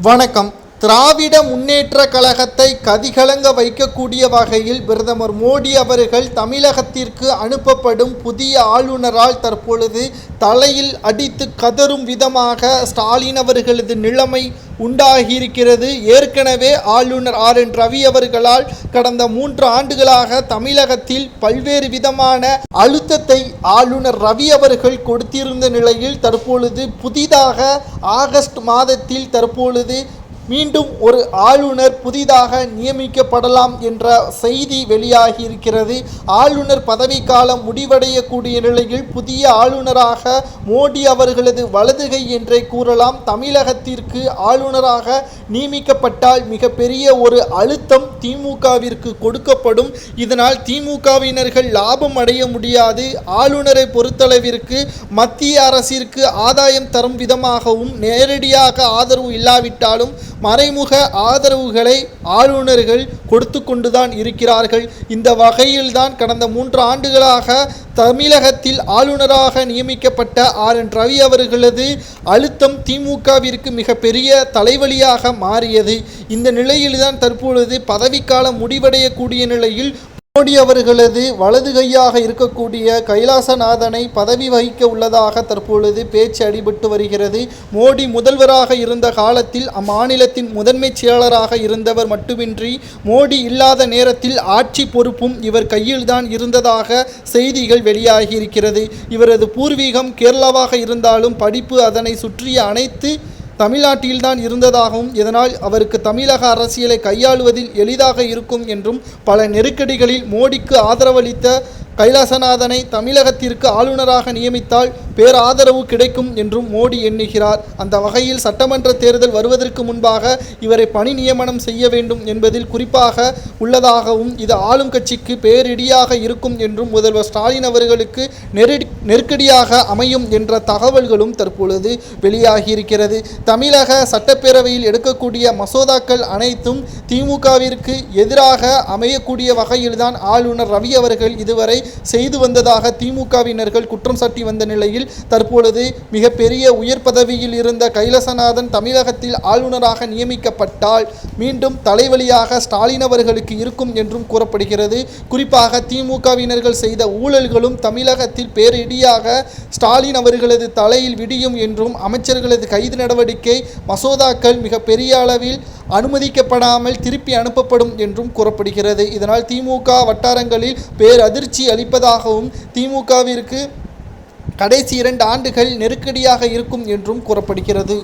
வணக்கம். திராவிட முன்னேற்ற கழகத்தை கதிகலங்க வைக்கக்கூடிய வகையில் பிரதமர் மோடி அவர்கள் தமிழகத்திற்கு அனுப்பப்படும் புதிய ஆளுநரால் தற்பொழுது தலையில் அடித்து கதறும் விதமாக ஸ்டாலின் அவர்களது நிலைமை உண்டாகியிருக்கிறது. ஏற்கனவே ஆளுநர் RN ரவி அவர்களால் கடந்த 3 ஆண்டுகளாக தமிழகத்தில் பல்வேறு விதமான அழுத்தத்தை ஆளுநர் ரவி அவர்கள் கொடுத்திருந்த நிலையில் தற்பொழுது புதிதாக ஆகஸ்ட் மாதத்தில் தற்பொழுது மீண்டும் ஒரு ஆளுநர் புதிதாக நியமிக்கப்படலாம் என்ற செய்தி வெளியாகி இருக்கிறது. ஆளுநர் பதவிக்காலம் முடிவடையக்கூடிய நிலையில் புதிய ஆளுநராக மோடி அவர்களது வலதுகை என்றே கூறலாம். தமிழகத்திற்கு ஆளுநராக நியமிக்கப்பட்டால் மிகப்பெரிய ஒரு அழுத்தம் திமுகவிற்கு கொடுக்கப்படும். இதனால் திமுகவினர்கள் லாபம் அடைய முடியாது. ஆளுநரை பொறுத்தளவிற்கு மத்திய அரசிற்கு ஆதாயம் தரும் விதமாகவும் நேரடியாக ஆதரவு இல்லாவிட்டாலும் மறைமுக ஆதரவுகளை ஆளுநர்கள் கொடுத்து கொண்டுதான் இருக்கிறார்கள். இந்த வகையில்தான் கடந்த 3 ஆண்டுகளாக தமிழகத்தில் ஆளுநராக நியமிக்கப்பட்ட RN ரவி அவர்களது அழுத்தம் திமுகவிற்கு மிகப்பெரிய தலைவலியாக மாறியது. இந்த நிலையில்தான் தற்பொழுது பதவிக்காலம் முடிவடையக்கூடிய நிலையில் மோடி அவர்களது வலது கையாக இருக்கக்கூடிய கைலாசநாதனை பதவி வகிக்க உள்ளதாக தற்பொழுது பேச்சு அடிபட்டு வருகிறது. மோடி முதல்வராக இருந்த காலத்தில் அம்மாநிலத்தின் முதன்மை செயலராக இருந்தவர் மட்டுமின்றி மோடி இல்லாத நேரத்தில் ஆட்சி பொறுப்பும் இவர் கையில்தான் இருந்ததாக செய்திகள் வெளியாகி இருக்கிறது. இவரது பூர்வீகம் கேரளாவாக இருந்தாலும் படிப்பு அதனை சுற்றிய அனைத்து தமிழ்நாட்டில்தான் இருந்ததாகவும் இதனால் அவருக்கு தமிழக அரசியலை கையாளுவதில் எளிதாக இருக்கும் என்றும் பல நெருக்கடிகளில் மோடிக்கு ஆதரவளித்த கைலாசநாதனை தமிழகத்திற்கு ஆளுநராக நியமித்தால் பேராதரவு கிடைக்கும் என்றும் மோடி எண்ணுகிறார். அந்த வகையில் சட்டமன்ற தேர்தல் வருவதற்கு முன்பாக இவரை பணி நியமனம் செய்ய வேண்டும் என்பதில் குறிப்பாக உள்ளதாகவும் இது ஆளும் கட்சிக்கு பேரிடியாக இருக்கும் என்றும் முதல்வர் ஸ்டாலின் அவர்களுக்கு நெருக்கடியாக அமையும் என்ற தகவல்களும் தற்பொழுது வெளியாகியிருக்கிறது. தமிழக சட்டப்பேரவையில் எடுக்கக்கூடிய மசோதாக்கள் அனைத்தும் திமுகவிற்கு எதிராக அமையக்கூடிய வகையில்தான் ஆளுநர் ரவி அவர்கள் இதுவரை செய்து வந்ததாக திமுகவினர்கள் குற்றம் சாட்டி வந்த நிலையில் தற்பொழுது மிகப்பெரிய உயர் பதவியில் இருந்த கைலாசநாதன் தமிழகத்தில் ஆளுநராக நியமிக்கப்பட்டால் மீண்டும் தலைவலியாக ஸ்டாலின் அவர்களுக்கு இருக்கும் என்றும் கூறப்படுகிறது. குறிப்பாக திமுகவினர்கள் செய்த ஊழல்களும் தமிழகத்தில் பேரிடியாக ஸ்டாலின் அவர்களது தலையில் விடியும் என்றும் அமைச்சர்களது கைது நடவடிக்கை மசோதாக்கள் மிகப்பெரிய அளவில் அனுமதிக்கப்படாமல் திருப்பி அனுப்பப்படும் என்றும் கூறப்படுகிறது. இதனால் திமுக வட்டாரங்களில் பேரதிர்ச்சி அளிப்பதாகவும் திமுகவிற்கு கடைசி 2 ஆண்டுகள் நெருக்கடியாக இருக்கும் என்றும் கூறப்படுகிறது.